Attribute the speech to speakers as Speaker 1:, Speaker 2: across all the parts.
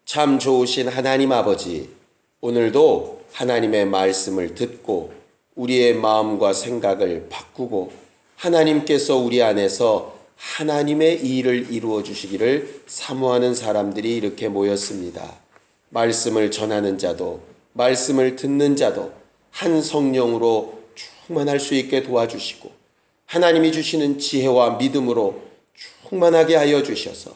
Speaker 1: 참 좋으신 하나님 아버지, 오늘도 하나님의 말씀을 듣고 우리의 마음과 생각을 바꾸고 하나님께서 우리 안에서 하나님의 일을 이루어 주시기를 사모하는 사람들이 이렇게 모였습니다. 말씀을 전하는 자도 말씀을 듣는 자도 한 성령으로 충만할 수 있게 도와주시고 하나님이 주시는 지혜와 믿음으로 충만하게 하여 주셔서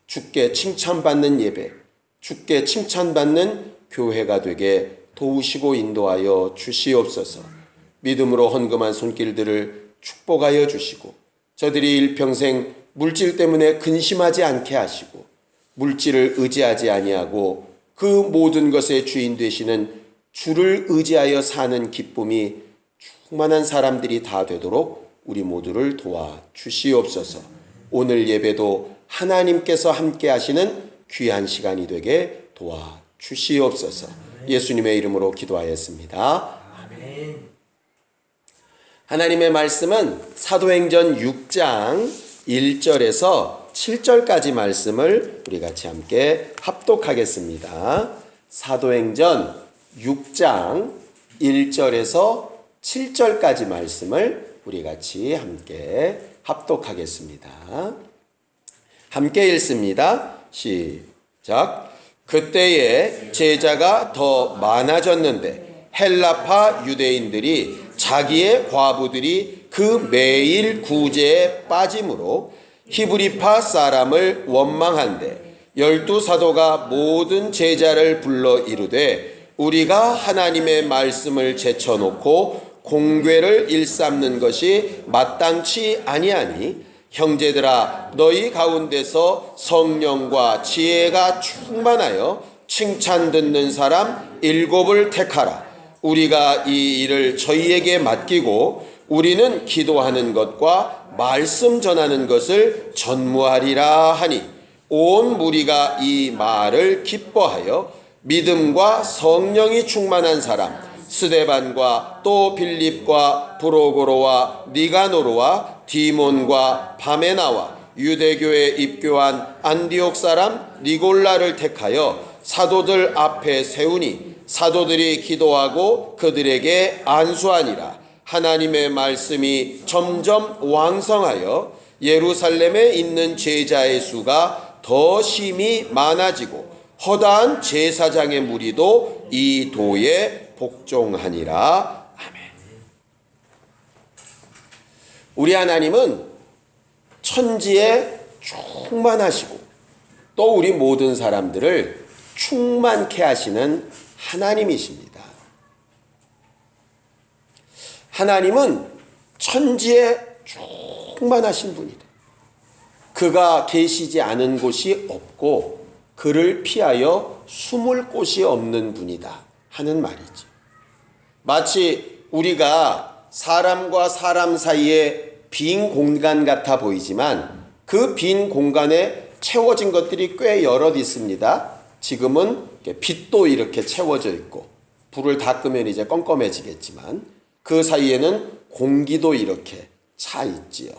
Speaker 1: 주께 칭찬받는 예배, 주께 칭찬받는 교회가 되게 도우시고 인도하여 주시옵소서. 믿음으로 헌금한 손길들을 축복하여 주시고 저들이 일평생 물질 때문에 근심하지 않게 하시고 물질을 의지하지 아니하고 그 모든 것의 주인 되시는 주를 의지하여 사는 기쁨이 충만한 사람들이 다 되도록 우리 모두를 도와 주시옵소서. 오늘 예배도 하나님께서 함께 하시는 귀한 시간이 되게 도와 주시옵소서. 예수님의 이름으로 기도하였습니다. 아멘. 하나님의 말씀은 사도행전 6장 1절에서 7절까지 말씀을 우리 같이 함께 합독하겠습니다. 사도행전 6장 1절에서 7절까지 말씀을 우리 같이 함께 합독하겠습니다. 함께 읽습니다. 시작. 그때에 제자가 더 많아졌는데 헬라파 유대인들이 자기의 과부들이 그 매일 구제에 빠짐으로 히브리파 사람을 원망한데 12사도가 모든 제자를 불러 이르되 우리가 하나님의 말씀을 제쳐놓고 공궤를 일삼는 것이 마땅치 아니하니 형제들아 너희 가운데서 성령과 지혜가 충만하여 칭찬 듣는 사람 7을 택하라. 우리가 이 일을 저희에게 맡기고 우리는 기도하는 것과 말씀 전하는 것을 전무하리라 하니 온 무리가 이 말을 기뻐하여 믿음과 성령이 충만한 사람 스데반과 또 빌립과 브로고로와 니가노르와 디몬과 바메나와 유대교에 입교한 안디옥 사람 니골라를 택하여 사도들 앞에 세우니 사도들이 기도하고 그들에게 안수하니라. 하나님의 말씀이 점점 왕성하여 예루살렘에 있는 제자의 수가 더 심히 많아지고 허다한 제사장의 무리도 이 도에 복종하니라. 아멘. 우리 하나님은 천지에 충만하시고 또 우리 모든 사람들을 충만케 하시는 하나님이십니다. 하나님은 천지에 충만하신 분이다. 그가 계시지 않은 곳이 없고 그를 피하여 숨을 곳이 없는 분이다 하는 말이죠. 마치 우리가 사람과 사람 사이에 빈 공간 같아 보이지만 그 빈 공간에 채워진 것들이 꽤 여럿 있습니다. 지금은 빛도 이렇게 채워져 있고 불을 다 끄면 이제 껌껌해지겠지만 그 사이에는 공기도 이렇게 차 있지요.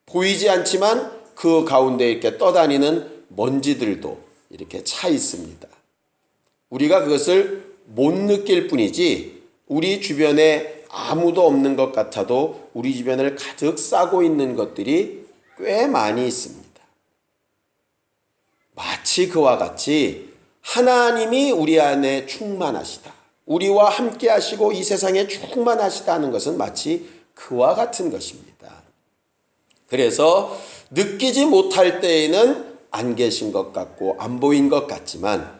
Speaker 1: 보이지 않지만 그 가운데 이렇게 떠다니는 먼지들도 이렇게 차 있습니다. 우리가 그것을 못 느낄 뿐이지 우리 주변에 아무도 없는 것 같아도 우리 주변을 가득 싸고 있는 것들이 꽤 많이 있습니다. 마치 그와 같이 하나님이 우리 안에 충만하시다. 우리와 함께 하시고 이 세상에 충만하시다는 것은 마치 그와 같은 것입니다. 그래서 느끼지 못할 때에는 안 계신 것 같고 안 보인 것 같지만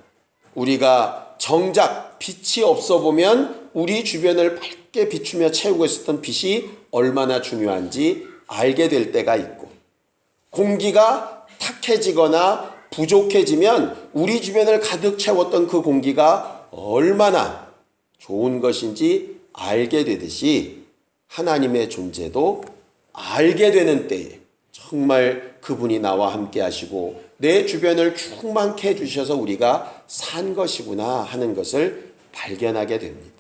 Speaker 1: 우리가 정작 빛이 없어 보면 우리 주변을 밝게 비추며 채우고 있었던 빛이 얼마나 중요한지 알게 될 때가 있고 공기가 탁해지거나 부족해지면 우리 주변을 가득 채웠던 그 공기가 얼마나 좋은 것인지 알게 되듯이 하나님의 존재도 알게 되는 때에 정말 그분이 나와 함께 하시고 내 주변을 충만케 해주셔서 우리가 산 것이구나 하는 것을 발견하게 됩니다.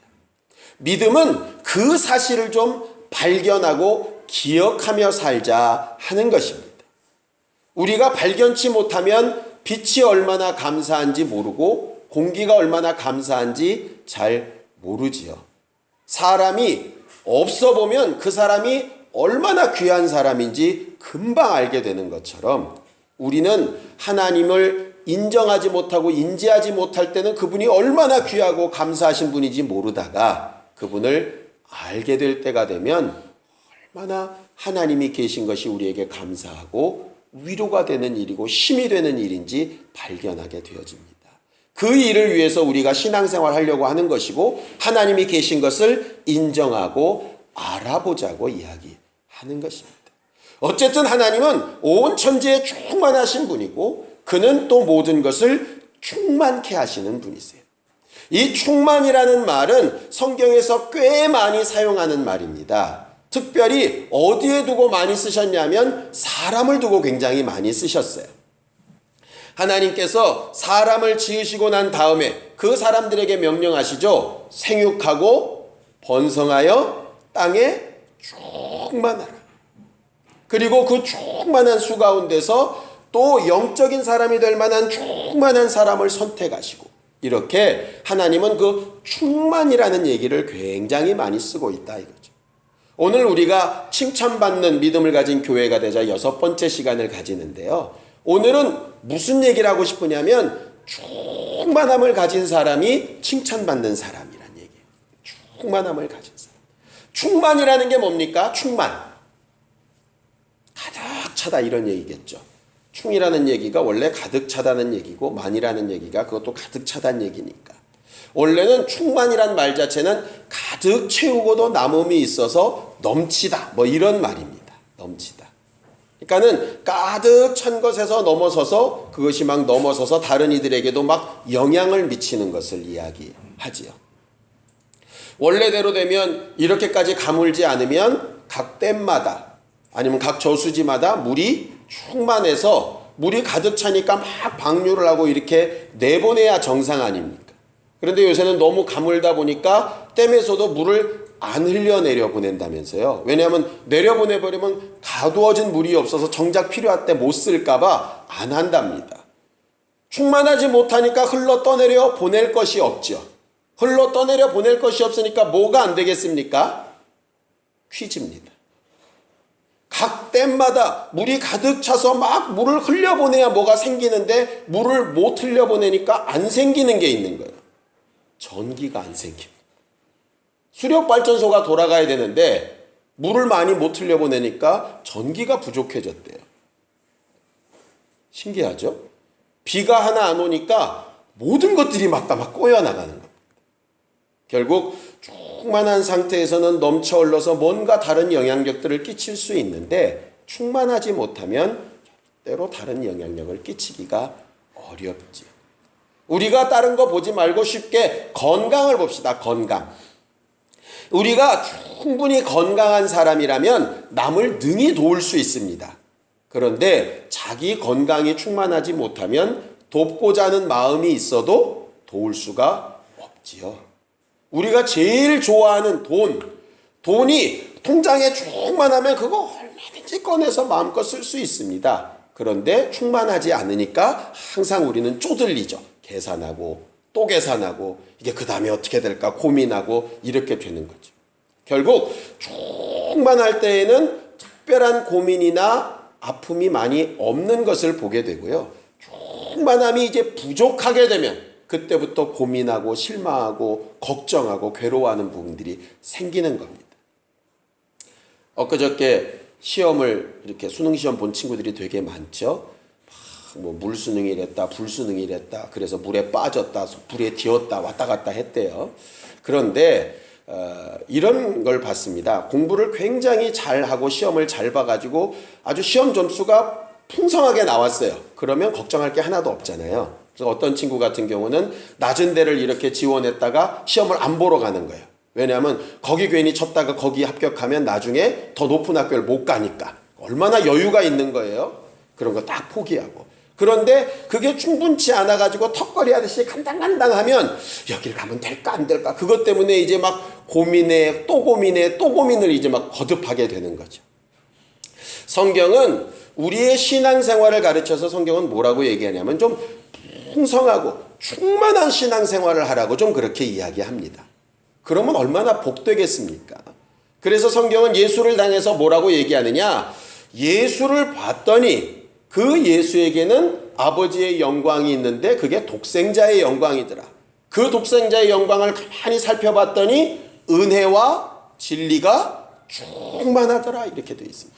Speaker 1: 믿음은 그 사실을 좀 발견하고 기억하며 살자 하는 것입니다. 우리가 발견치 못하면 빛이 얼마나 감사한지 모르고 공기가 얼마나 감사한지 잘 모르지요. 사람이 없어 보면 그 사람이 얼마나 귀한 사람인지 금방 알게 되는 것처럼 우리는 하나님을 인정하지 못하고 인지하지 못할 때는 그분이 얼마나 귀하고 감사하신 분인지 모르다가 그분을 알게 될 때가 되면 얼마나 하나님이 계신 것이 우리에게 감사하고 위로가 되는 일이고 힘이 되는 일인지 발견하게 되어집니다. 그 일을 위해서 우리가 신앙생활 하려고 하는 것이고 하나님이 계신 것을 인정하고 알아보자고 이야기하는 것입니다. 어쨌든 하나님은 온 천지에 충만하신 분이고 그는 또 모든 것을 충만케 하시는 분이세요. 이 충만이라는 말은 성경에서 꽤 많이 사용하는 말입니다. 특별히 어디에 두고 많이 쓰셨냐면 사람을 두고 굉장히 많이 쓰셨어요. 하나님께서 사람을 지으시고 난 다음에 그 사람들에게 명령하시죠. 생육하고 번성하여 땅에 충만하라. 그리고 그 충만한 수 가운데서 또 영적인 사람이 될 만한 충만한 사람을 선택하시고 이렇게 하나님은 그 충만이라는 얘기를 굉장히 많이 쓰고 있다 이거죠. 오늘 우리가 칭찬받는 믿음을 가진 교회가 되자 6번째 시간을 가지는데요. 오늘은 무슨 얘기를 하고 싶으냐면 충만함을 가진 사람이 칭찬받는 사람이란 얘기예요. 충만함을 가진 사람. 충만이라는 게 뭡니까? 충만. 가득 차다 이런 얘기겠죠. 충이라는 얘기가 원래 가득 차다는 얘기고 만이라는 얘기가 그것도 가득 차다는 얘기니까. 원래는 충만이란 말 자체는 가득 채우고도 남음이 있어서 넘치다 뭐 이런 말입니다. 넘치다. 그러니까는 가득 찬 것에서 넘어서서 그것이 막 넘어서서 다른 이들에게도 막 영향을 미치는 것을 이야기하지요. 원래대로 되면 이렇게까지 가물지 않으면 각 댐마다 아니면 각 저수지마다 물이 충만해서 물이 가득 차니까 막 방류를 하고 이렇게 내보내야 정상 아닙니까? 그런데 요새는 너무 가물다 보니까 댐에서도 물을 안 흘려내려 보낸다면서요. 왜냐하면 내려보내버리면 가두어진 물이 없어서 정작 필요할 때 못 쓸까봐 안 한답니다. 충만하지 못하니까 흘러 떠내려 보낼 것이 없죠. 흘러 떠내려 보낼 것이 없으니까 뭐가 안 되겠습니까? 퀴즈입니다. 각 댐마다 물이 가득 차서 막 물을 흘려보내야 뭐가 생기는데 물을 못 흘려보내니까 안 생기는 게 있는 거예요. 전기가 안 생깁니다. 수력발전소가 돌아가야 되는데 물을 많이 못 흘려보내니까 전기가 부족해졌대요. 신기하죠? 비가 하나 안 오니까 모든 것들이 막 꼬여나가는 겁니다. 결국 충만한 상태에서는 넘쳐 흘러서 뭔가 다른 영향력들을 끼칠 수 있는데 충만하지 못하면 때로 다른 영향력을 끼치기가 어렵지. 우리가 다른 거 보지 말고 쉽게 건강을 봅시다. 건강. 우리가 충분히 건강한 사람이라면 남을 능히 도울 수 있습니다. 그런데 자기 건강이 충만하지 못하면 돕고자 하는 마음이 있어도 도울 수가 없지요. 우리가 제일 좋아하는 돈이 통장에 충만하면 그거 얼마든지 꺼내서 마음껏 쓸 수 있습니다. 그런데 충만하지 않으니까 항상 우리는 쪼들리죠. 계산하고 또 계산하고 이게 그 다음에 어떻게 될까 고민하고 이렇게 되는 거죠. 결국 충만할 때에는 특별한 고민이나 아픔이 많이 없는 것을 보게 되고요. 충만함이 이제 부족하게 되면 그때부터 고민하고 실망하고 걱정하고 괴로워하는 부분들이 생기는 겁니다. 엊그저께 시험을 이렇게 수능시험 본 친구들이 되게 많죠. 뭐 물수능이랬다 불수능이랬다 그래서 물에 빠졌다 불에 튀었다 왔다 갔다 했대요. 그런데 이런 걸 봤습니다. 공부를 굉장히 잘하고 시험을 잘 봐가지고 아주 시험 점수가 풍성하게 나왔어요. 그러면 걱정할 게 하나도 없잖아요. 그래서 어떤 친구 같은 경우는 낮은 데를 이렇게 지원했다가 시험을 안 보러 가는 거예요. 왜냐하면 거기 괜히 쳤다가 거기 합격하면 나중에 더 높은 학교를 못 가니까 얼마나 여유가 있는 거예요. 그런 거 딱 포기하고. 그런데 그게 충분치 않아가지고 턱걸이 하듯이 간당간당하면 여길 가면 될까 안 될까 그것 때문에 이제 막 고민에 또 고민을 이제 막 거듭하게 되는 거죠. 성경은 우리의 신앙생활을 가르쳐서 성경은 뭐라고 얘기하냐면 좀 풍성하고 충만한 신앙생활을 하라고 좀 그렇게 이야기합니다. 그러면 얼마나 복되겠습니까? 그래서 성경은 예수를 당해서 뭐라고 얘기하느냐? 예수를 봤더니 그 예수에게는 아버지의 영광이 있는데 그게 독생자의 영광이더라. 그 독생자의 영광을 가만히 살펴봤더니 은혜와 진리가 충만하더라. 이렇게 되어 있습니다.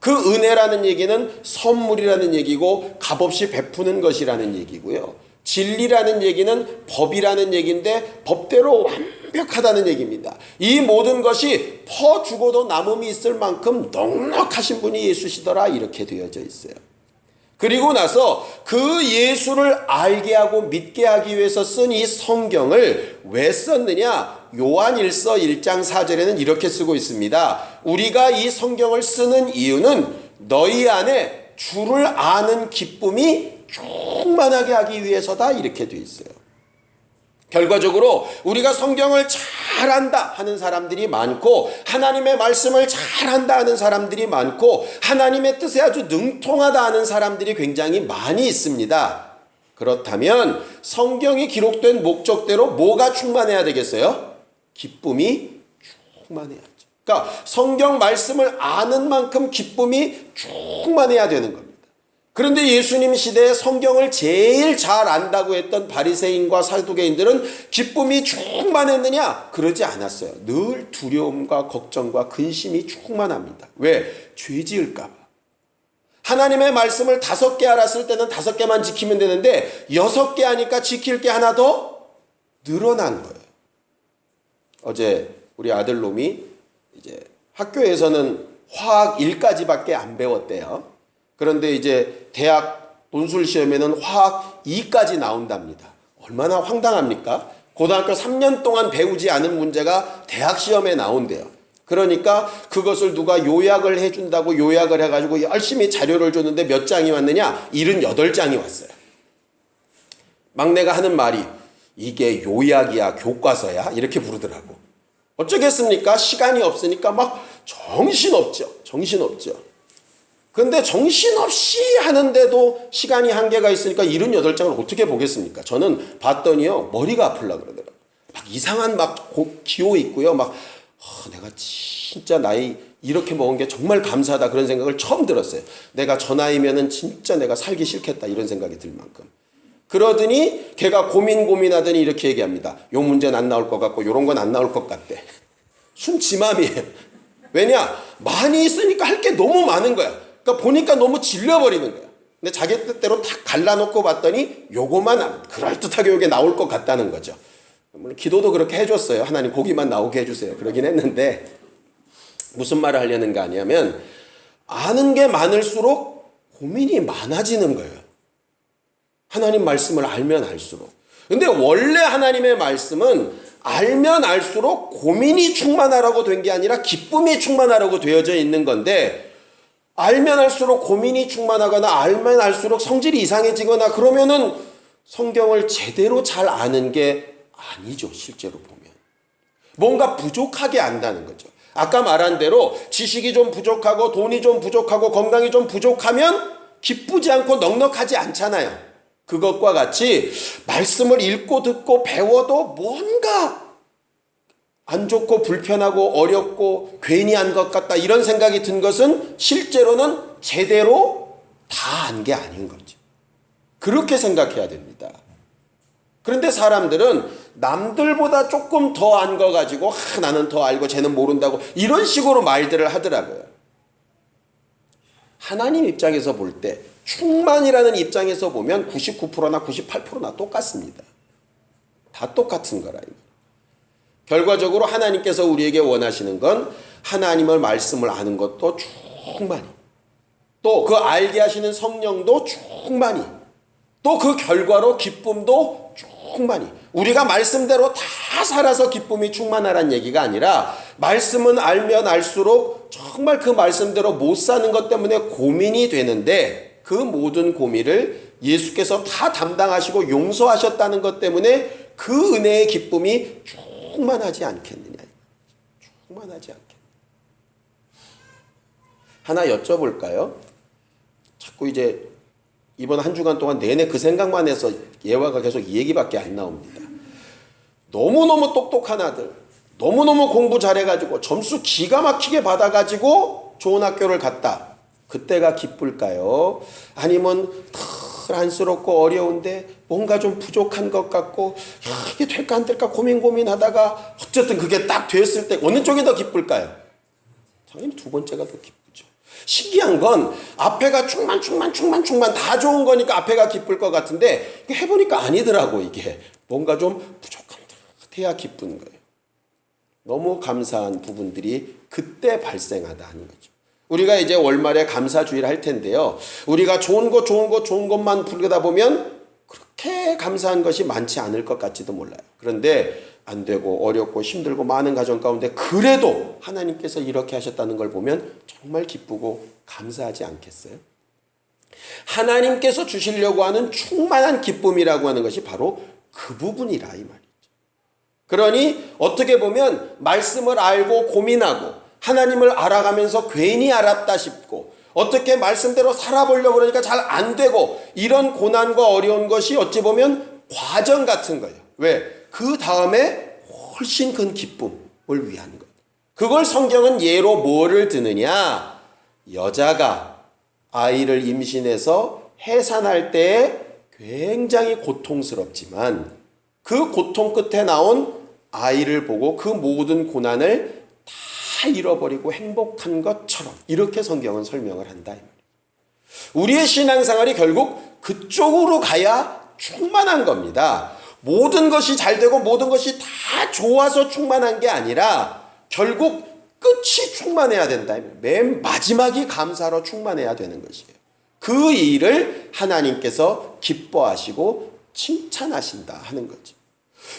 Speaker 1: 그 은혜라는 얘기는 선물이라는 얘기고 값없이 베푸는 것이라는 얘기고요. 진리라는 얘기는 법이라는 얘기인데 법대로 완벽하다는 얘기입니다. 이 모든 것이 퍼 죽어도 남음이 있을 만큼 넉넉하신 분이 예수시더라. 이렇게 되어져 있어요. 그리고 나서 그 예수를 알게 하고 믿게 하기 위해서 쓴 이 성경을 왜 썼느냐? 요한일서 1장 4절에는 이렇게 쓰고 있습니다. 우리가 이 성경을 쓰는 이유는 너희 안에 주를 아는 기쁨이 충만하게 하기 위해서다. 이렇게 돼 있어요. 결과적으로 우리가 성경을 잘 안다 하는 사람들이 많고 하나님의 말씀을 잘 안다 하는 사람들이 많고 하나님의 뜻에 아주 능통하다 하는 사람들이 굉장히 많이 있습니다. 그렇다면 성경이 기록된 목적대로 뭐가 충만해야 되겠어요? 기쁨이 충만해야죠. 그러니까 성경 말씀을 아는 만큼 기쁨이 충만해야 되는 겁니다. 그런데 예수님 시대에 성경을 제일 잘 안다고 했던 바리새인과 사두개인들은 기쁨이 충만했느냐? 그러지 않았어요. 늘 두려움과 걱정과 근심이 충만합니다. 왜? 죄 지을까 봐. 하나님의 말씀을 5개 알았을 때는 5개만 지키면 되는데 6개 하니까 지킬 게 하나 더 늘어난 거예요. 어제 우리 아들놈이 이제 학교에서는 화학 1까지밖에 안 배웠대요. 그런데 이제 대학 논술 시험에는 화학 2까지 나온답니다. 얼마나 황당합니까? 고등학교 3년 동안 배우지 않은 문제가 대학 시험에 나온대요. 그러니까 그것을 누가 요약을 해준다고 요약을 해가지고 열심히 자료를 줬는데 몇 장이 왔느냐? 78장이 왔어요. 막내가 하는 말이 이게 요약이야 교과서야? 이렇게 부르더라고. 어쩌겠습니까? 시간이 없으니까 막 정신없죠. 그런데 정신없이 하는데도 시간이 한계가 있으니까 78장을 어떻게 보겠습니까? 저는 봤더니요 머리가 아프려고 그러더라고요. 막 이상한 막 기호 있고요. 막 내가 진짜 나이 이렇게 먹은 게 정말 감사하다 그런 생각을 처음 들었어요. 내가 저 나이면은 진짜 내가 살기 싫겠다 이런 생각이 들 만큼. 그러더니 걔가 고민하더니 이렇게 얘기합니다. 요 문제는 안 나올 것 같고 요런 건 안 나올 것 같대. 순지맘이에요. 왜냐? 많이 있으니까 할 게 너무 많은 거야. 그러니까 보니까 너무 질려버리는 거야. 근데 자기 뜻대로 탁 갈라놓고 봤더니 요거만 그럴듯하게 요게 나올 것 같다는 거죠. 물론 기도도 그렇게 해줬어요. 하나님 고기만 나오게 해주세요. 그러긴 했는데 무슨 말을 하려는 거 아니냐면 아는 게 많을수록 고민이 많아지는 거예요. 하나님 말씀을 알면 알수록. 근데 원래 하나님의 말씀은 알면 알수록 고민이 충만하라고 된 게 아니라 기쁨이 충만하라고 되어져 있는 건데 알면 알수록 고민이 충만하거나 알면 알수록 성질이 이상해지거나 그러면은 성경을 제대로 잘 아는 게 아니죠. 실제로 보면. 뭔가 부족하게 안다는 거죠. 아까 말한 대로 지식이 좀 부족하고 돈이 좀 부족하고 건강이 좀 부족하면 기쁘지 않고 넉넉하지 않잖아요. 그것과 같이 말씀을 읽고 듣고 배워도 뭔가 안 좋고 불편하고 어렵고 괜히 한 것 같다 이런 생각이 든 것은 실제로는 제대로 다 안 게 아닌 거죠. 그렇게 생각해야 됩니다. 그런데 사람들은 남들보다 조금 더 안 거 가지고 나는 더 알고 쟤는 모른다고 이런 식으로 말들을 하더라고요. 하나님 입장에서 볼 때 충만이라는 입장에서 보면 99%나 98%나 똑같습니다. 다 똑같은 거라. 결과적으로 하나님께서 우리에게 원하시는 건 하나님의 말씀을 아는 것도 충만히, 또 그 알게 하시는 성령도 충만히, 또 그 결과로 기쁨도 충만히. 우리가 말씀대로 다 살아서 기쁨이 충만하란 얘기가 아니라 말씀은 알면 알수록 정말 그 말씀대로 못 사는 것 때문에 고민이 되는데 그 모든 고민을 예수께서 다 담당하시고 용서하셨다는 것 때문에 그 은혜의 기쁨이 충만하지 않겠느냐. 충만하지 않겠느냐. 하나 여쭤볼까요? 자꾸 이제 이번 한 주간 동안 내내 그 생각만 해서 예화가 계속 이 얘기밖에 안 나옵니다. 너무너무 똑똑한 아들, 너무너무 공부 잘해가지고 점수 기가 막히게 받아가지고 좋은 학교를 갔다. 그때가 기쁠까요? 아니면 덜 안쓰럽고 어려운데 뭔가 좀 부족한 것 같고 이게 될까 안 될까 고민하다가 어쨌든 그게 딱 됐을 때 어느 쪽이 더 기쁠까요? 당연히 두 번째가 더 기쁘죠. 신기한 건 앞에가 충만 다 좋은 거니까 앞에가 기쁠 것 같은데 해보니까 아니더라고. 이게 뭔가 좀 부족한 듯 해야 기쁜 거예요. 너무 감사한 부분들이 그때 발생하다 하는 거죠. 우리가 이제 월말에 감사주의를 할 텐데요. 우리가 좋은 것만 부르다 보면 그렇게 감사한 것이 많지 않을 것 같지도 몰라요. 그런데 안 되고 어렵고 힘들고 많은 가정 가운데 그래도 하나님께서 이렇게 하셨다는 걸 보면 정말 기쁘고 감사하지 않겠어요? 하나님께서 주시려고 하는 충만한 기쁨이라고 하는 것이 바로 그 부분이라 이 말이죠. 그러니 어떻게 보면 말씀을 알고 고민하고 하나님을 알아가면서 괜히 알았다 싶고 어떻게 말씀대로 살아보려고 그러니까 잘 안 되고 이런 고난과 어려운 것이 어찌 보면 과정 같은 거예요. 왜? 그 다음에 훨씬 큰 기쁨을 위한 것. 그걸 성경은 예로 뭐를 드느냐? 여자가 아이를 임신해서 해산할 때 굉장히 고통스럽지만 그 고통 끝에 나온 아이를 보고 그 모든 고난을 다 잃어버리고 행복한 것처럼 이렇게 성경은 설명을 한다. 우리의 신앙생활이 결국 그쪽으로 가야 충만한 겁니다. 모든 것이 잘 되고 모든 것이 다 좋아서 충만한 게 아니라 결국 끝이 충만해야 된다. 맨 마지막이 감사로 충만해야 되는 것이에요. 그 일을 하나님께서 기뻐하시고 칭찬하신다 하는 거죠.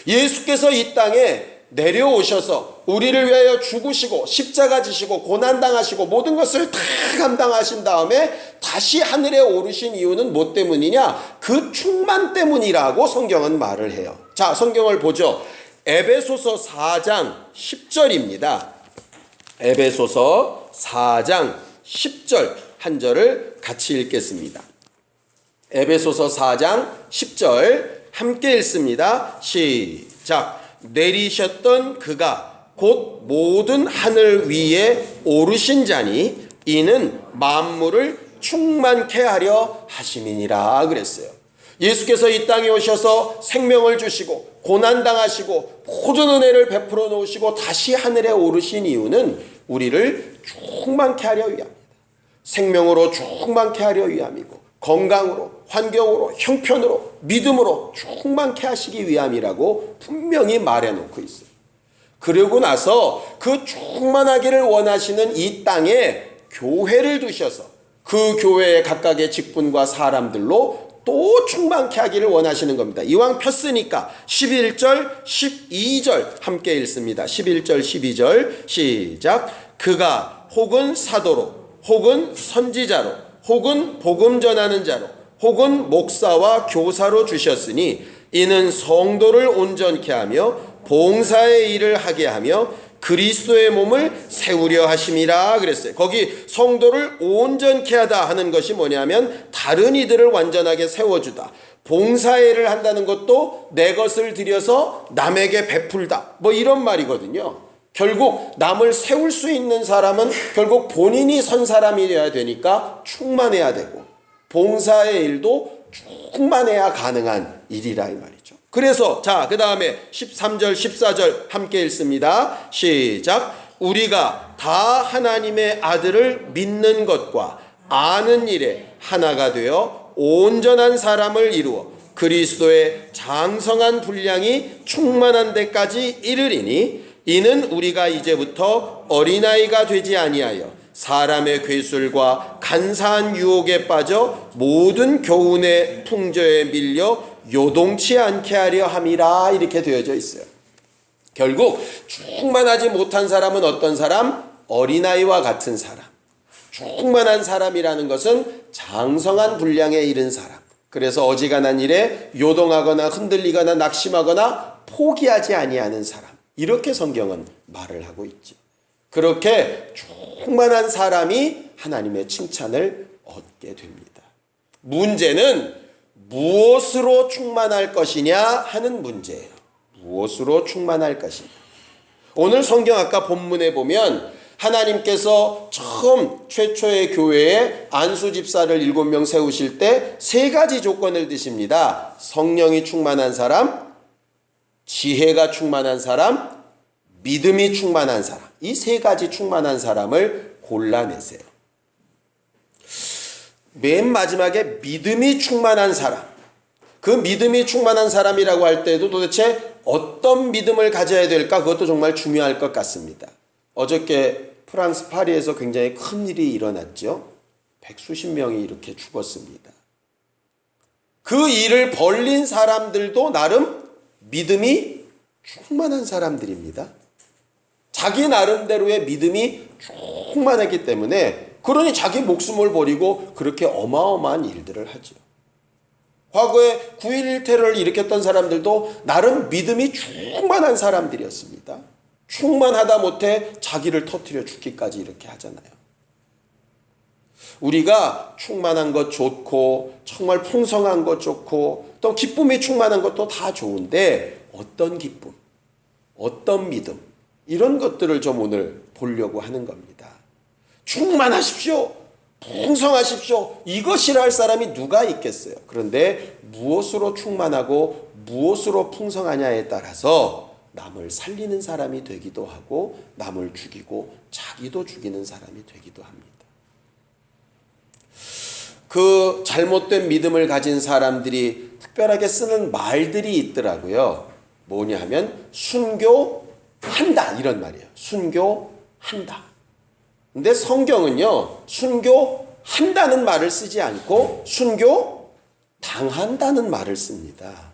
Speaker 1: 예수께서 이 땅에 내려오셔서 우리를 위하여 죽으시고 십자가 지시고 고난당하시고 모든 것을 다 감당하신 다음에 다시 하늘에 오르신 이유는 뭐 때문이냐? 그 충만 때문이라고 성경은 말을 해요. 자, 성경을 보죠. 에베소서 4장 10절입니다. 에베소서 4장 10절 한 절을 같이 읽겠습니다. 에베소서 4장 10절 함께 읽습니다. 시작. 내리셨던 그가 곧 모든 하늘 위에 오르신 자니 이는 만물을 충만케 하려 하심이니라 그랬어요. 예수께서 이 땅에 오셔서 생명을 주시고 고난당하시고 모든 은혜를 베풀어 놓으시고 다시 하늘에 오르신 이유는 우리를 충만케 하려 위함이다. 생명으로 충만케 하려 위함이고 건강으로, 환경으로, 형편으로, 믿음으로 충만케 하시기 위함이라고 분명히 말해놓고 있어요. 그러고 나서 그 충만하기를 원하시는 이 땅에 교회를 두셔서 그 교회의 각각의 직분과 사람들로 또 충만케 하기를 원하시는 겁니다. 이왕 폈으니까 11절, 12절 함께 읽습니다. 11절, 12절 시작. 그가 혹은 사도로, 혹은 선지자로, 혹은 복음 전하는 자로, 혹은 목사와 교사로 주셨으니 이는 성도를 온전케 하며 봉사의 일을 하게 하며 그리스도의 몸을 세우려 하심이라 그랬어요. 거기 성도를 온전케 하다 하는 것이 뭐냐면 다른 이들을 완전하게 세워주다. 봉사의 일을 한다는 것도 내 것을 들여서 남에게 베풀다. 뭐 이런 말이거든요. 결국 남을 세울 수 있는 사람은 결국 본인이 선 사람이 되어야 되니까 충만해야 되고 봉사의 일도 충만해야 가능한 일이라 이 말이죠. 그래서 자, 그 다음에 13절 14절 함께 읽습니다. 시작. 우리가 다 하나님의 아들을 믿는 것과 아는 일에 하나가 되어 온전한 사람을 이루어 그리스도의 장성한 분량이 충만한 데까지 이르리니 이는 우리가 이제부터 어린아이가 되지 아니하여 사람의 괴술과 간사한 유혹에 빠져 모든 교훈의 풍조에 밀려 요동치 않게 하려 함이라 이렇게 되어져 있어요. 결국 충만하지 못한 사람은 어떤 사람? 어린아이와 같은 사람. 충만한 사람이라는 것은 장성한 분량에 이른 사람. 그래서 어지간한 일에 요동하거나 흔들리거나 낙심하거나 포기하지 아니하는 사람. 이렇게 성경은 말을 하고 있죠. 그렇게 충만한 사람이 하나님의 칭찬을 얻게 됩니다. 문제는 무엇으로 충만할 것이냐 하는 문제예요. 무엇으로 충만할 것이냐. 오늘 성경 아까 본문에 보면 하나님께서 처음 최초의 교회에 안수 집사를 7명 세우실 때 3가지 조건을 드십니다. 성령이 충만한 사람, 지혜가 충만한 사람, 믿음이 충만한 사람. 이 3가지 충만한 사람을 골라내세요. 맨 마지막에 믿음이 충만한 사람. 그 믿음이 충만한 사람이라고 할 때도 도대체 어떤 믿음을 가져야 될까? 그것도 정말 중요할 것 같습니다. 어저께 프랑스 파리에서 굉장히 큰 일이 일어났죠. 100수십 명이 이렇게 죽었습니다. 그 일을 벌린 사람들도 나름 믿음이 충만한 사람들입니다. 자기 나름대로의 믿음이 충만했기 때문에 그러니 자기 목숨을 버리고 그렇게 어마어마한 일들을 하죠. 과거에 9.11 테러를 일으켰던 사람들도 나름 믿음이 충만한 사람들이었습니다. 충만하다 못해 자기를 터뜨려 죽기까지 이렇게 하잖아요. 우리가 충만한 것 좋고 정말 풍성한 것 좋고 또 기쁨이 충만한 것도 다 좋은데 어떤 기쁨, 어떤 믿음 이런 것들을 좀 오늘 보려고 하는 겁니다. 충만하십시오. 풍성하십시오. 이것이라 할 사람이 누가 있겠어요. 그런데 무엇으로 충만하고 무엇으로 풍성하냐에 따라서 남을 살리는 사람이 되기도 하고 남을 죽이고 자기도 죽이는 사람이 되기도 합니다. 그 잘못된 믿음을 가진 사람들이 특별하게 쓰는 말들이 있더라고요. 뭐냐 하면 순교한다 이런 말이에요. 순교한다. 근데 성경은요, 순교한다는 말을 쓰지 않고 순교당한다는 말을 씁니다.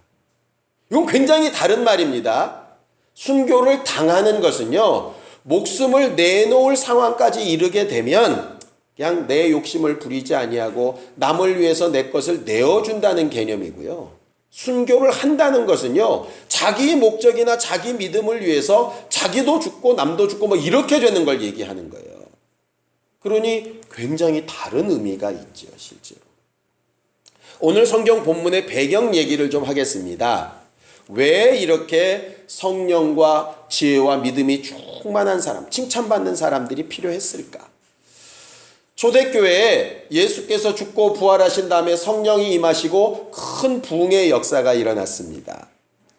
Speaker 1: 이건 굉장히 다른 말입니다. 순교를 당하는 것은요, 목숨을 내놓을 상황까지 이르게 되면 그냥 내 욕심을 부리지 아니하고 남을 위해서 내 것을 내어준다는 개념이고요. 순교를 한다는 것은요, 자기 목적이나 자기 믿음을 위해서 자기도 죽고 남도 죽고 뭐 이렇게 되는 걸 얘기하는 거예요. 그러니 굉장히 다른 의미가 있죠, 실제로. 오늘 성경 본문의 배경 얘기를 좀 하겠습니다. 왜 이렇게 성령과 지혜와 믿음이 충만한 사람, 칭찬받는 사람들이 필요했을까? 초대교회에 예수께서 죽고 부활하신 다음에 성령이 임하시고 큰 부흥의 역사가 일어났습니다.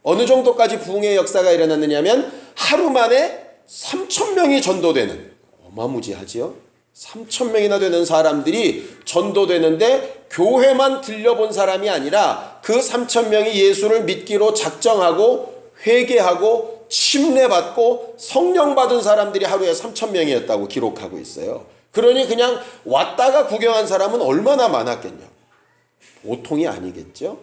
Speaker 1: 어느 정도까지 부흥의 역사가 일어났느냐면 하루 만에 3,000명이 전도되는, 어마무지하지요? 3,000명이나 되는 사람들이 전도되는데 교회만 들려본 사람이 아니라 그 3,000명이 예수를 믿기로 작정하고 회개하고 침례받고 성령 받은 사람들이 하루에 3,000명이었다고 기록하고 있어요. 그러니 그냥 왔다가 구경한 사람은 얼마나 많았겠냐. 보통이 아니겠죠.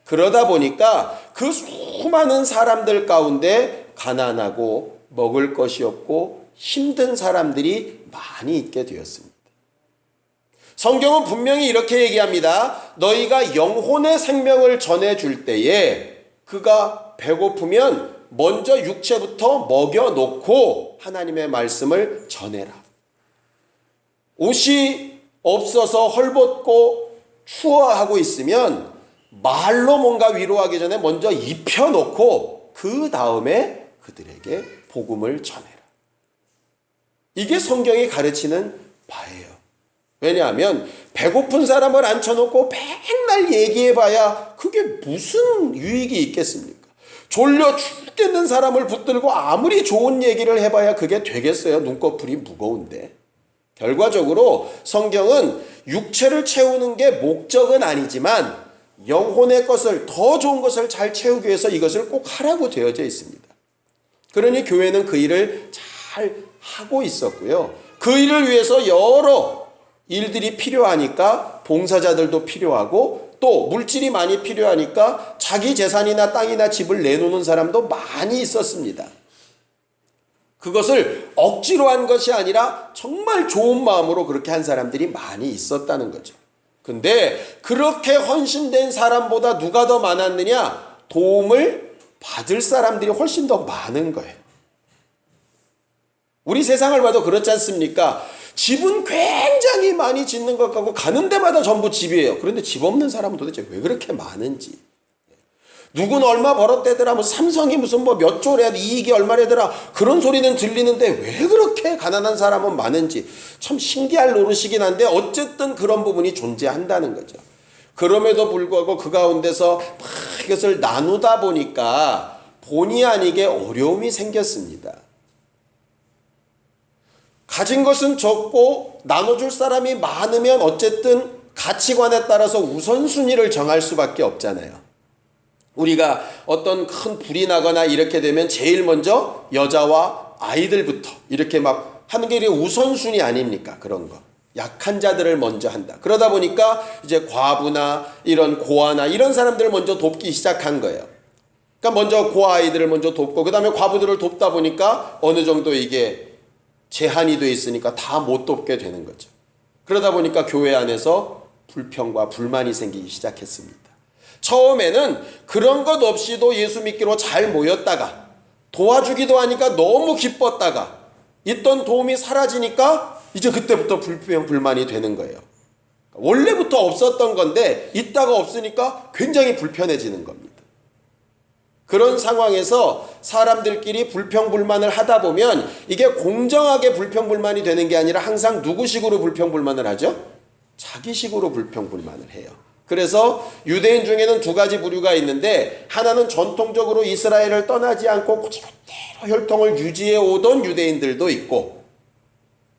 Speaker 1: 그러다 보니까 그 수많은 사람들 가운데 가난하고 먹을 것이 없고 힘든 사람들이 많이 있게 되었습니다. 성경은 분명히 이렇게 얘기합니다. 너희가 영혼의 생명을 전해줄 때에 그가 배고프면 먼저 육체부터 먹여놓고 하나님의 말씀을 전해라. 옷이 없어서 헐벗고 추워하고 있으면 말로 뭔가 위로하기 전에 먼저 입혀놓고 그 다음에 그들에게 복음을 전해라. 이게 성경이 가르치는 바예요. 왜냐하면 배고픈 사람을 앉혀놓고 맨날 얘기해봐야 그게 무슨 유익이 있겠습니까? 졸려 죽겠는 사람을 붙들고 아무리 좋은 얘기를 해봐야 그게 되겠어요? 눈꺼풀이 무거운데. 결과적으로 성경은 육체를 채우는 게 목적은 아니지만 영혼의 것을, 더 좋은 것을 잘 채우기 위해서 이것을 꼭 하라고 되어져 있습니다. 그러니 교회는 그 일을 잘 하고 있었고요. 그 일을 위해서 여러 일들이 필요하니까 봉사자들도 필요하고 또 물질이 많이 필요하니까 자기 재산이나 땅이나 집을 내놓는 사람도 많이 있었습니다. 그것을 억지로 한 것이 아니라 정말 좋은 마음으로 그렇게 한 사람들이 많이 있었다는 거죠. 근데 그렇게 헌신된 사람보다 누가 더 많았느냐? 도움을 받을 사람들이 훨씬 더 많은 거예요. 우리 세상을 봐도 그렇지 않습니까? 집은 굉장히 많이 짓는 것 같고 가는 데마다 전부 집이에요. 그런데 집 없는 사람은 도대체 왜 그렇게 많은지. 누구는 얼마 벌었대더라, 뭐 삼성이 무슨 뭐 몇 조래야, 이익이 얼마래더라, 그런 소리는 들리는데 왜 그렇게 가난한 사람은 많은지 참 신기할 노릇이긴 한데 어쨌든 그런 부분이 존재한다는 거죠. 그럼에도 불구하고 그 가운데서 막 이것을 나누다 보니까 본의 아니게 어려움이 생겼습니다. 가진 것은 적고 나눠줄 사람이 많으면 어쨌든 가치관에 따라서 우선순위를 정할 수밖에 없잖아요. 우리가 어떤 큰 불이 나거나 이렇게 되면 제일 먼저 여자와 아이들부터 이렇게 막 하는 게 우선순위 아닙니까? 그런 거. 약한 자들을 먼저 한다. 그러다 보니까 이제 과부나 이런 고아나 이런 사람들을 먼저 돕기 시작한 거예요. 그러니까 먼저 고아 아이들을 먼저 돕고 그 다음에 과부들을 돕다 보니까 어느 정도 이게 제한이 돼 있으니까 다 못 돕게 되는 거죠. 그러다 보니까 교회 안에서 불평과 불만이 생기기 시작했습니다. 처음에는 그런 것 없이도 예수 믿기로 잘 모였다가 도와주기도 하니까 너무 기뻤다가 있던 도움이 사라지니까 이제 그때부터 불평 불만이 되는 거예요. 원래부터 없었던 건데 있다가 없으니까 굉장히 불편해지는 겁니다. 그런 상황에서 사람들끼리 불평불만을 하다 보면 이게 공정하게 불평불만이 되는 게 아니라 항상 누구식으로 불평불만을 하죠? 자기식으로 불평불만을 해요. 그래서 유대인 중에는 두 가지 부류가 있는데 하나는 전통적으로 이스라엘을 떠나지 않고 그대로 혈통을 유지해 오던 유대인들도 있고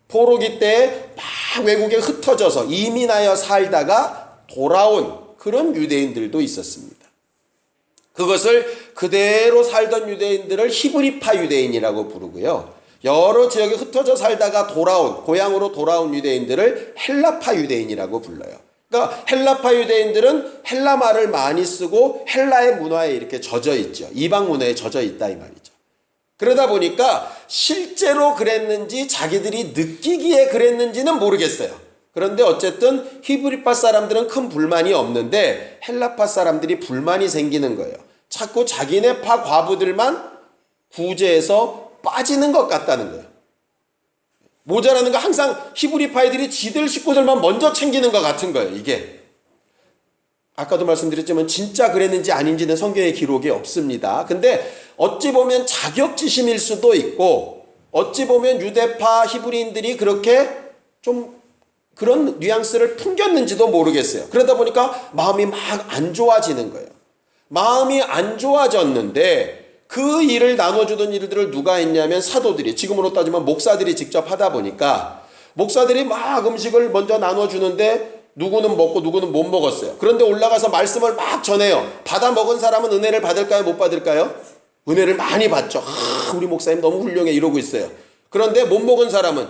Speaker 1: 포로기 때 막 외국에 흩어져서 이민하여 살다가 돌아온 그런 유대인들도 있었습니다. 그것을 그대로 살던 유대인들을 히브리파 유대인이라고 부르고요. 여러 지역에 흩어져 살다가 돌아온 고향으로 돌아온 유대인들을 헬라파 유대인이라고 불러요. 그러니까 헬라파 유대인들은 헬라 말을 많이 쓰고 헬라의 문화에 이렇게 젖어 있죠. 이방 문화에 젖어 있다 이 말이죠. 그러다 보니까 실제로 그랬는지 자기들이 느끼기에 그랬는지는 모르겠어요. 그런데 어쨌든 히브리파 사람들은 큰 불만이 없는데 헬라파 사람들이 불만이 생기는 거예요. 자꾸 자기네 파 과부들만 구제해서 빠지는 것 같다는 거예요. 모자라는 거 항상 히브리파이들이 지들 식구들만 먼저 챙기는 것 같은 거예요. 이게 아까도 말씀드렸지만 진짜 그랬는지 아닌지는 성경의 기록이 없습니다. 근데 어찌 보면 자격지심일 수도 있고 어찌 보면 유대파 히브리인들이 그렇게 좀 그런 뉘앙스를 풍겼는지도 모르겠어요. 그러다 보니까 마음이 막 안 좋아지는 거예요. 마음이 안 좋아졌는데 그 일을 나눠주던 일들을 누가 했냐면 사도들이, 지금으로 따지면 목사들이 직접 하다 보니까 목사들이 막 음식을 먼저 나눠주는데 누구는 먹고 누구는 못 먹었어요. 그런데 올라가서 말씀을 막 전해요. 받아 먹은 사람은 은혜를 받을까요? 못 받을까요? 은혜를 많이 받죠. 우리 목사님 너무 훌륭해 이러고 있어요. 그런데 못 먹은 사람은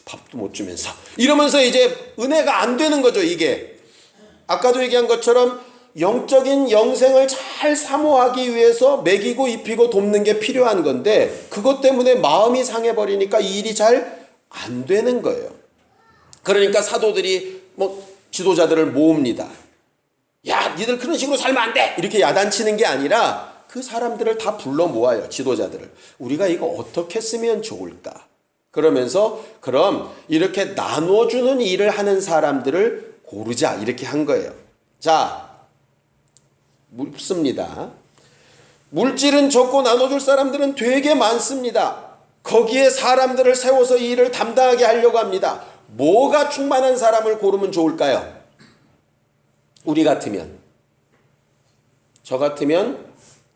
Speaker 1: 밥도 못 주면서 이러면서 이제 은혜가 안 되는 거죠. 이게 아까도 얘기한 것처럼 영적인 영생을 잘 사모하기 위해서 먹이고 입히고 돕는 게 필요한 건데 그것 때문에 마음이 상해버리니까 이 일이 잘 안 되는 거예요. 그러니까 사도들이 지도자들을 모읍니다. 야, 니들 그런 식으로 살면 안 돼! 이렇게 야단치는 게 아니라 그 사람들을 다 불러 모아요. 지도자들을. 우리가 이거 어떻게 쓰면 좋을까? 그러면서 그럼 이렇게 나눠주는 일을 하는 사람들을 고르자 이렇게 한 거예요. 자, 묻습니다. 물질은 적고 나눠줄 사람들은 되게 많습니다. 거기에 사람들을 세워서 이 일을 담당하게 하려고 합니다. 뭐가 충만한 사람을 고르면 좋을까요? 우리 같으면, 저 같으면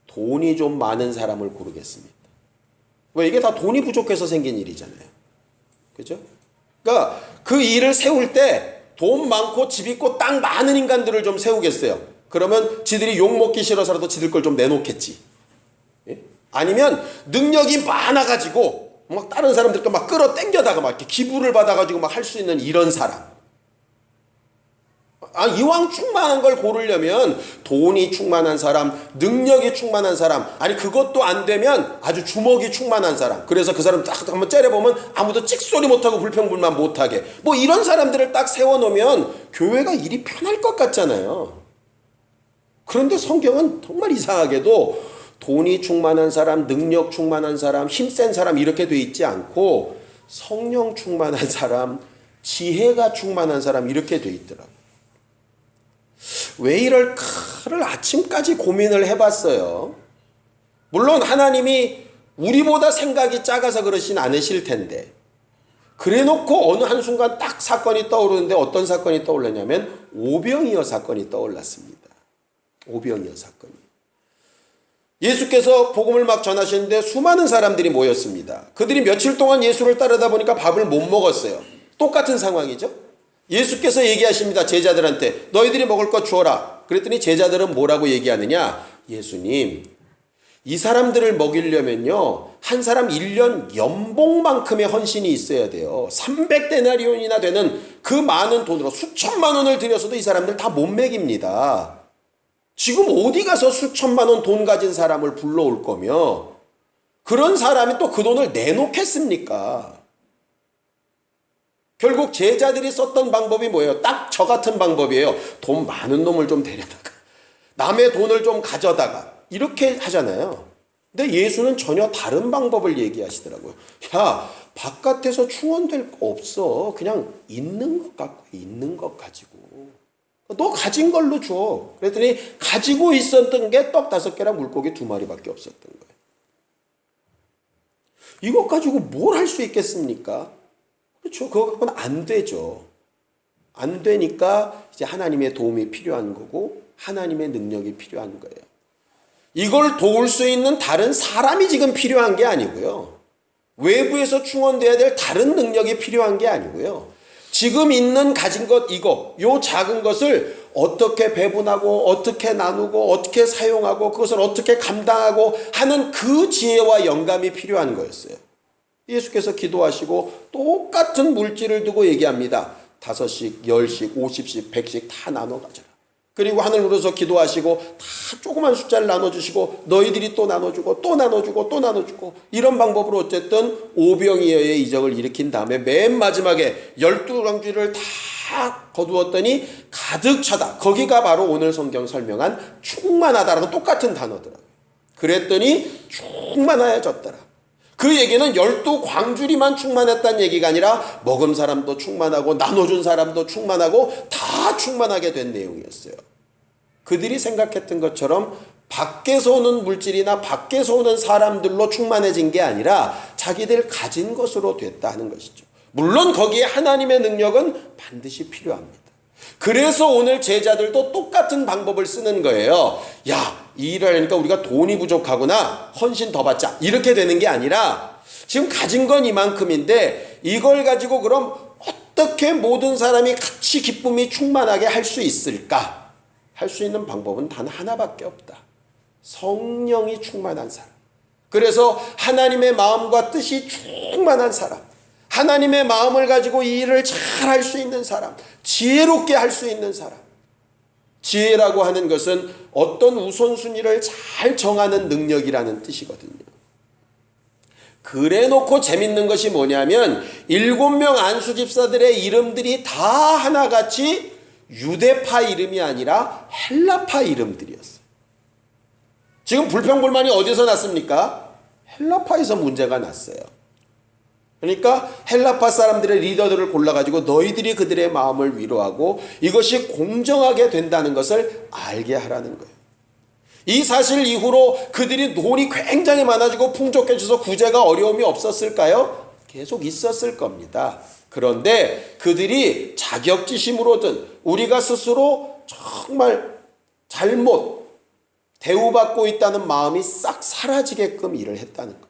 Speaker 1: 돈이 좀 많은 사람을 고르겠습니다. 왜? 이게 다 돈이 부족해서 생긴 일이잖아요. 그죠? 그러니까 그 일을 세울 때 돈 많고 집 있고 땅 많은 인간들을 좀 세우겠어요. 그러면 지들이 욕 먹기 싫어서라도 지들 걸 좀 내놓겠지. 예? 아니면 능력이 많아가지고 막 다른 사람들도 막 끌어당겨다가 막 이렇게 기부를 받아가지고 막 할 수 있는 이런 사람. 이왕 충만한 걸 고르려면 돈이 충만한 사람, 능력이 충만한 사람, 아니 그것도 안 되면 아주 주먹이 충만한 사람. 그래서 그 사람 딱 한번 째려보면 아무도 찍소리 못하고 불평불만 못하게 이런 사람들을 딱 세워놓으면 교회가 일이 편할 것 같잖아요. 그런데 성경은 정말 이상하게도 돈이 충만한 사람, 능력 충만한 사람, 힘센 사람 이렇게 돼 있지 않고 성령 충만한 사람, 지혜가 충만한 사람 이렇게 돼 있더라고요. 왜 이럴까를 아침까지 고민을 해봤어요. 물론 하나님이 우리보다 생각이 작아서 그러진 않으실 텐데 그래놓고 어느 한순간 딱 사건이 떠오르는데 어떤 사건이 떠올랐냐면 오병이어 사건이 떠올랐습니다. 오병이어 사건이. 예수께서 복음을 막 전하시는데 수많은 사람들이 모였습니다. 그들이 며칠 동안 예수를 따르다 보니까 밥을 못 먹었어요. 똑같은 상황이죠. 예수께서 얘기하십니다. 제자들한테 너희들이 먹을 것 주어라. 그랬더니 제자들은 뭐라고 얘기하느냐. 예수님, 이 사람들을 먹이려면요 한 사람 1년 연봉만큼의 헌신이 있어야 돼요. 300데나리온이나 되는 그 많은 돈으로 수천만 원을 들여서도 이 사람들 다 못 먹입니다. 지금 어디 가서 수천만 원 돈 가진 사람을 불러올 거며 그런 사람이 또 그 돈을 내놓겠습니까? 결국 제자들이 썼던 방법이 뭐예요? 딱 저 같은 방법이에요. 돈 많은 놈을 좀 데려다가 남의 돈을 좀 가져다가 이렇게 하잖아요. 근데 예수는 전혀 다른 방법을 얘기하시더라고요. 야, 바깥에서 충원될 거 없어. 그냥 있는 것 갖고 있는 것 가지고. 너 가진 걸로 줘. 그랬더니 가지고 있었던 게 떡 5개랑 물고기 2마리밖에 없었던 거예요. 이것 가지고 뭘 할 수 있겠습니까? 그렇죠. 그거 갖고는 안 되죠. 안 되니까 이제 하나님의 도움이 필요한 거고 하나님의 능력이 필요한 거예요. 이걸 도울 수 있는 다른 사람이 지금 필요한 게 아니고요. 외부에서 충원돼야 될 다른 능력이 필요한 게 아니고요. 지금 있는 가진 것 요 작은 것을 어떻게 배분하고 어떻게 나누고 어떻게 사용하고 그것을 어떻게 감당하고 하는 그 지혜와 영감이 필요한 거였어요. 예수께서 기도하시고 똑같은 물질을 두고 얘기합니다. 5씩, 10씩, 50씩, 100씩 다 나눠 가져라. 그리고 하늘으로서 기도하시고 다 조그만 숫자를 나눠주시고 너희들이 또 나눠주고 또 나눠주고 또 나눠주고 이런 방법으로 어쨌든 오병이어의 이적을 일으킨 다음에 맨 마지막에 12광주를 다 거두었더니 가득 차다. 거기가 바로 오늘 성경 설명한 충만하다라고 똑같은 단어더라고요. 그랬더니 충만하여졌더라. 그 얘기는 12광주리만 충만했다는 얘기가 아니라 먹은 사람도 충만하고 나눠준 사람도 충만하고 다 충만하게 된 내용이었어요. 그들이 생각했던 것처럼 밖에서 오는 물질이나 밖에서 오는 사람들로 충만해진 게 아니라 자기들 가진 것으로 됐다 하는 것이죠. 물론 거기에 하나님의 능력은 반드시 필요합니다. 그래서 오늘 제자들도 똑같은 방법을 쓰는 거예요. 야, 이 일을 하니까 우리가 돈이 부족하구나. 헌신 더 받자. 이렇게 되는 게 아니라 지금 가진 건 이만큼인데 이걸 가지고 그럼 어떻게 모든 사람이 같이 기쁨이 충만하게 할 수 있을까? 할 수 있는 방법은 단 하나밖에 없다. 성령이 충만한 사람. 그래서 하나님의 마음과 뜻이 충만한 사람. 하나님의 마음을 가지고 이 일을 잘 할 수 있는 사람. 지혜롭게 할 수 있는 사람. 지혜라고 하는 것은 어떤 우선순위를 잘 정하는 능력이라는 뜻이거든요. 그래 놓고 재밌는 것이 뭐냐면 7명 안수집사들의 이름들이 다 하나같이 유대파 이름이 아니라 헬라파 이름들이었어요. 지금 불평불만이 어디서 났습니까? 헬라파에서 문제가 났어요. 그러니까 헬라파 사람들의 리더들을 골라가지고 너희들이 그들의 마음을 위로하고 이것이 공정하게 된다는 것을 알게 하라는 거예요. 이 사실 이후로 그들이 돈이 굉장히 많아지고 풍족해져서 구제가 어려움이 없었을까요? 계속 있었을 겁니다. 그런데 그들이 자격지심으로든 우리가 스스로 정말 잘못 대우받고 있다는 마음이 싹 사라지게끔 일을 했다는 거죠.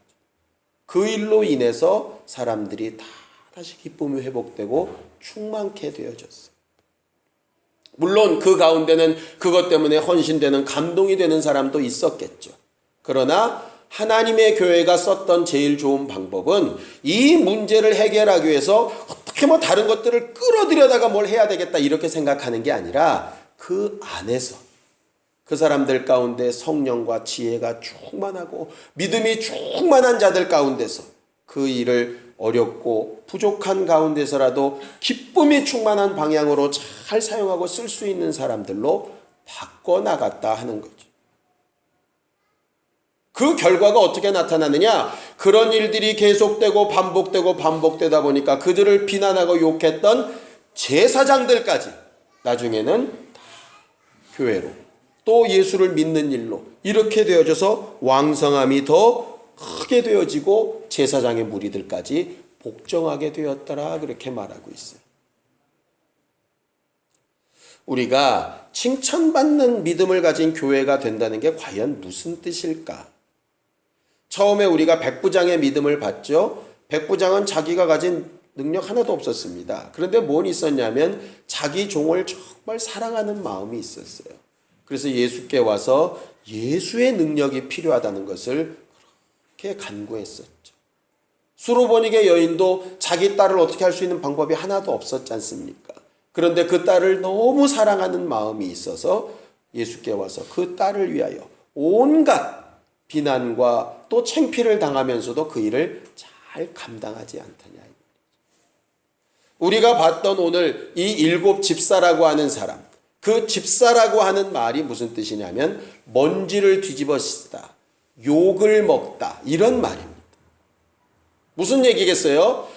Speaker 1: 그 일로 인해서 사람들이 다 다시 기쁨이 회복되고 충만케 되어졌어요. 물론 그 가운데는 그것 때문에 헌신되는 감동이 되는 사람도 있었겠죠. 그러나 하나님의 교회가 썼던 제일 좋은 방법은 이 문제를 해결하기 위해서 어떻게 뭐 다른 것들을 끌어들여다가 뭘 해야 되겠다 이렇게 생각하는 게 아니라 그 안에서 그 사람들 가운데 성령과 지혜가 충만하고 믿음이 충만한 자들 가운데서 그 일을 어렵고 부족한 가운데서라도 기쁨이 충만한 방향으로 잘 사용하고 쓸 수 있는 사람들로 바꿔나갔다 하는 거죠. 그 결과가 어떻게 나타나느냐? 그런 일들이 계속되고 반복되다 보니까 그들을 비난하고 욕했던 제사장들까지 나중에는 다 교회로 또 예수를 믿는 일로 이렇게 되어져서 왕성함이 더 크게 되어지고 제사장의 무리들까지 복종하게 되었더라, 그렇게 말하고 있어요. 우리가 칭찬받는 믿음을 가진 교회가 된다는 게 과연 무슨 뜻일까? 처음에 우리가 백부장의 믿음을 봤죠. 백부장은 자기가 가진 능력 하나도 없었습니다. 그런데 뭘 있었냐면 자기 종을 정말 사랑하는 마음이 있었어요. 그래서 예수께 와서 예수의 능력이 필요하다는 것을 그렇게 간구했었죠. 수로보니게 여인도 자기 딸을 어떻게 할 수 있는 방법이 하나도 없었지 않습니까? 그런데 그 딸을 너무 사랑하는 마음이 있어서 예수께 와서 그 딸을 위하여 온갖 비난과 또 창피를 당하면서도 그 일을 잘 감당하지 않더냐. 우리가 봤던 오늘 이 7 집사라고 하는 사람, 그 집사라고 하는 말이 무슨 뜻이냐면 먼지를 뒤집어 쓰다, 욕을 먹다, 이런 말입니다. 무슨 얘기겠어요?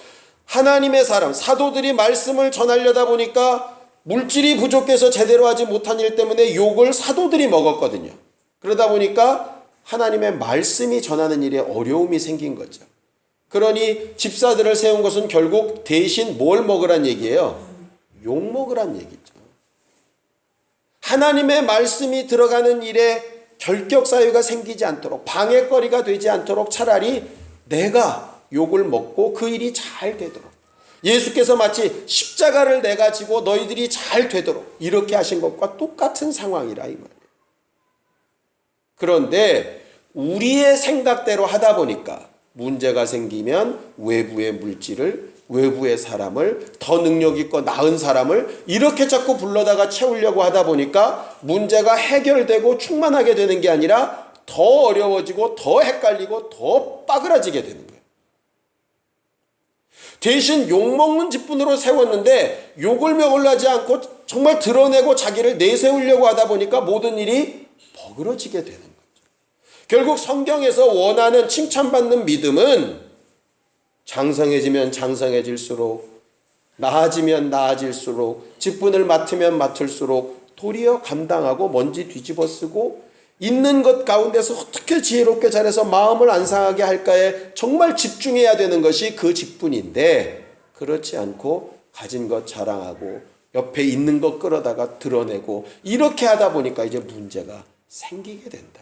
Speaker 1: 하나님의 사람, 사도들이 말씀을 전하려다 보니까 물질이 부족해서 제대로 하지 못한 일 때문에 욕을 사도들이 먹었거든요. 그러다 보니까 하나님의 말씀이 전하는 일에 어려움이 생긴 거죠. 그러니 집사들을 세운 것은 결국 대신 뭘 먹으란 얘기예요? 욕 먹으란 얘기죠. 하나님의 말씀이 들어가는 일에 결격 사유가 생기지 않도록, 방해거리가 되지 않도록 차라리 내가 욕을 먹고 그 일이 잘 되도록, 예수께서 마치 십자가를 내가 지고 너희들이 잘 되도록 이렇게 하신 것과 똑같은 상황이라 이 말이에요. 그런데 우리의 생각대로 하다 보니까 문제가 생기면 외부의 물질을, 외부의 사람을, 더 능력 있고 나은 사람을 이렇게 자꾸 불러다가 채우려고 하다 보니까 문제가 해결되고 충만하게 되는 게 아니라 더 어려워지고 더 헷갈리고 더 빠그라지게 되는 거예요. 대신 욕먹는 직분으로 세웠는데 욕을 먹으려 하지 않고 정말 드러내고 자기를 내세우려고 하다 보니까 모든 일이 버그러지게 되는 거예요. 결국 성경에서 원하는 칭찬받는 믿음은 장성해지면 장성해질수록, 나아지면 나아질수록, 직분을 맡으면 맡을수록 도리어 감당하고 먼지 뒤집어 쓰고 있는 것 가운데서 어떻게 지혜롭게 잘해서 마음을 안 상하게 할까에 정말 집중해야 되는 것이 그 직분인데, 그렇지 않고 가진 것 자랑하고 옆에 있는 것 끌어다가 드러내고 이렇게 하다 보니까 이제 문제가 생기게 된다.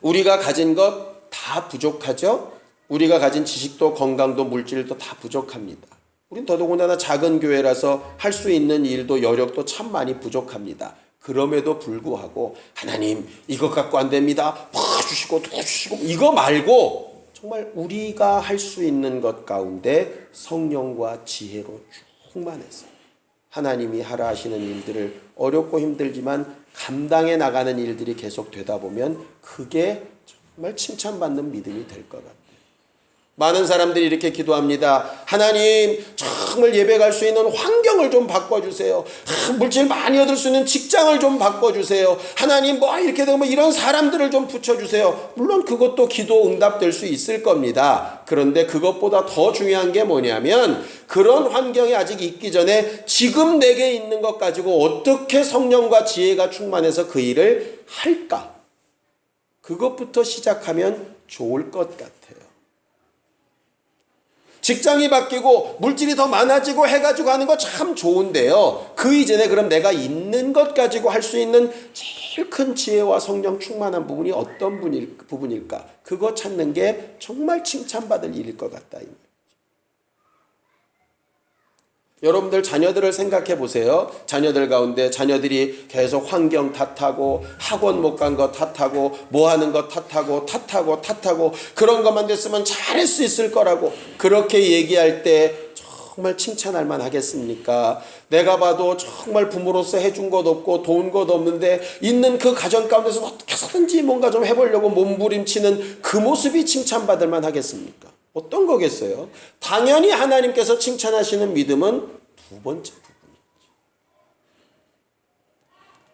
Speaker 1: 우리가 가진 것 다 부족하죠? 우리가 가진 지식도 건강도 물질도 다 부족합니다. 우린 더더군다나 작은 교회라서 할 수 있는 일도 여력도 참 많이 부족합니다. 그럼에도 불구하고 하나님 이것 갖고 안 됩니다, 봐주시고 도와주시고 이거 말고 정말 우리가 할 수 있는 것 가운데 성령과 지혜로 충만해서 하나님이 하라 하시는 일들을 어렵고 힘들지만 감당해 나가는 일들이 계속 되다 보면 그게 정말 칭찬받는 믿음이 될 것 같아요. 많은 사람들이 이렇게 기도합니다. 하나님 정말 예배 갈 수 있는 환경을 좀 바꿔주세요. 물질 많이 얻을 수 있는 직장을 좀 바꿔주세요. 하나님 뭐 이렇게 되면 이런 사람들을 좀 붙여주세요. 물론 그것도 기도 응답될 수 있을 겁니다. 그런데 그것보다 더 중요한 게 뭐냐면 그런 환경이 아직 있기 전에 지금 내게 있는 것 가지고 어떻게 성령과 지혜가 충만해서 그 일을 할까? 그것부터 시작하면 좋을 것 같아요. 직장이 바뀌고 물질이 더 많아지고 해가지고 하는 거 참 좋은데요. 그 이전에 그럼 내가 있는 것 가지고 할 수 있는 제일 큰 지혜와 성령 충만한 부분이 어떤 부분일까? 그거 찾는 게 정말 칭찬받을 일일 것 같다. 여러분들 자녀들을 생각해 보세요. 자녀들 가운데 자녀들이 계속 환경 탓하고 학원 못 간 거 탓하고 뭐 하는 거 탓하고 그런 것만 됐으면 잘할 수 있을 거라고 그렇게 얘기할 때 정말 칭찬할 만 하겠습니까? 내가 봐도 정말 부모로서 해준 것 없고 도운 것 없는데 있는 그 가정 가운데서 어떻게 해서든지 뭔가 좀 해보려고 몸부림치는 그 모습이 칭찬받을 만 하겠습니까? 어떤 거겠어요? 당연히 하나님께서 칭찬하시는 믿음은 두 번째 부분이죠.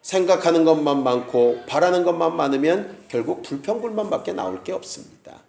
Speaker 1: 생각하는 것만 많고 바라는 것만 많으면 결국 불평불만밖에 나올 게 없습니다.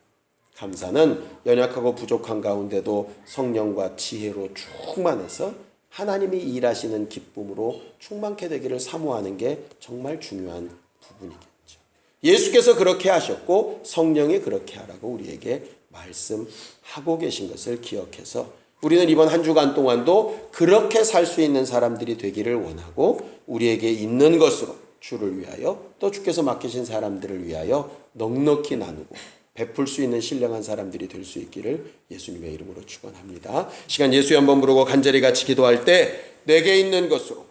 Speaker 1: 감사는 연약하고 부족한 가운데도 성령과 지혜로 충만해서 하나님이 일하시는 기쁨으로 충만케 되기를 사모하는 게 정말 중요한 부분이겠죠. 예수께서 그렇게 하셨고 성령이 그렇게 하라고 우리에게 말씀하고 계신 것을 기억해서 우리는 이번 한 주간 동안도 그렇게 살 수 있는 사람들이 되기를 원하고 우리에게 있는 것으로 주를 위하여 또 주께서 맡기신 사람들을 위하여 넉넉히 나누고 베풀 수 있는 신령한 사람들이 될 수 있기를 예수님의 이름으로 축원합니다. 시간 예수의 한번 부르고 간절히 같이 기도할 때 내게 있는 것으로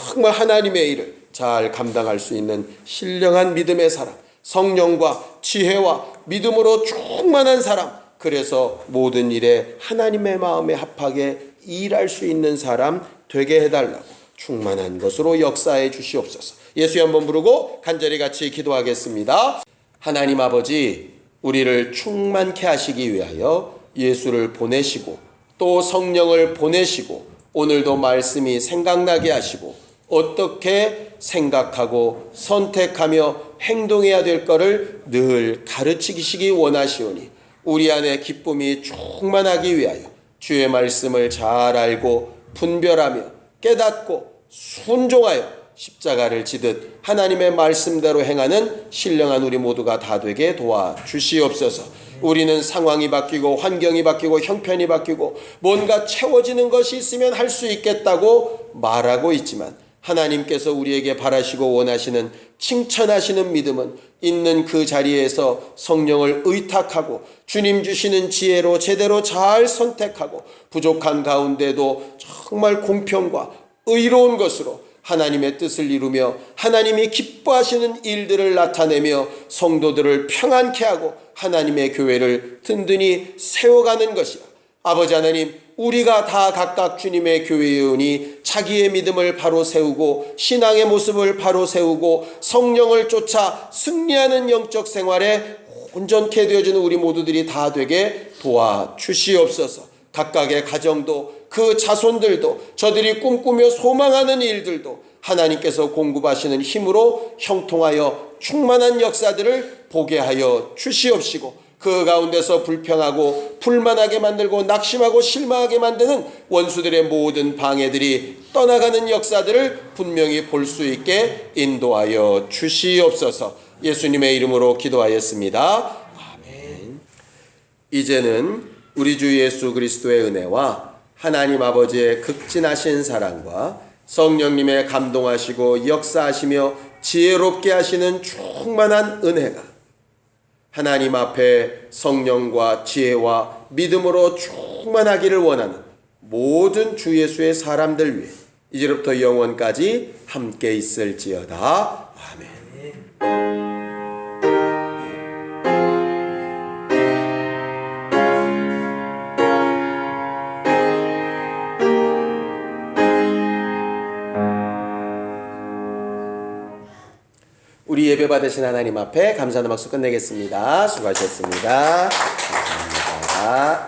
Speaker 1: 정말 하나님의 일을 잘 감당할 수 있는 신령한 믿음의 사람, 성령과 지혜와 믿음으로 충만한 사람, 그래서 모든 일에 하나님의 마음에 합하게 일할 수 있는 사람 되게 해달라고 충만한 것으로 역사해 주시옵소서. 예수의 한번 부르고 간절히 같이 기도하겠습니다. 하나님 아버지, 우리를 충만케 하시기 위하여 예수를 보내시고 또 성령을 보내시고 오늘도 말씀이 생각나게 하시고 어떻게 생각하고 선택하며 행동해야 될 것을 늘 가르치시기 원하시오니 우리 안에 기쁨이 충만하기 위하여 주의 말씀을 잘 알고 분별하며 깨닫고 순종하여 십자가를 지듯 하나님의 말씀대로 행하는 신령한 우리 모두가 다 되게 도와주시옵소서. 우리는 상황이 바뀌고 환경이 바뀌고 형편이 바뀌고 뭔가 채워지는 것이 있으면 할 수 있겠다고 말하고 있지만 하나님께서 우리에게 바라시고 원하시는 칭찬하시는 믿음은 있는 그 자리에서 성령을 의탁하고 주님 주시는 지혜로 제대로 잘 선택하고 부족한 가운데도 정말 공평과 의로운 것으로 하나님의 뜻을 이루며 하나님이 기뻐하시는 일들을 나타내며 성도들을 평안케 하고 하나님의 교회를 든든히 세워가는 것이라. 아버지 하나님, 우리가 다 각각 주님의 교회이오니 자기의 믿음을 바로 세우고 신앙의 모습을 바로 세우고 성령을 쫓아 승리하는 영적 생활에 온전케 되어주는 우리 모두들이 다 되게 도와주시옵소서. 각각의 가정도 그 자손들도 저들이 꿈꾸며 소망하는 일들도 하나님께서 공급하시는 힘으로 형통하여 충만한 역사들을 보게 하여 주시옵시고 그 가운데서 불평하고 불만하게 만들고 낙심하고 실망하게 만드는 원수들의 모든 방해들이 떠나가는 역사들을 분명히 볼 수 있게 인도하여 주시옵소서. 예수님의 이름으로 기도하였습니다. 아멘. 이제는 우리 주 예수 그리스도의 은혜와 하나님 아버지의 극진하신 사랑과 성령님의 감동하시고 역사하시며 지혜롭게 하시는 충만한 은혜가 하나님 앞에 성령과 지혜와 믿음으로 충만하기를 원하는 모든 주 예수의 사람들 위해 이제부터 영원까지 함께 있을지어다. 아멘. 우리 예배 받으신 하나님 앞에 감사하는 박수 끝내겠습니다. 수고하셨습니다. 감사합니다.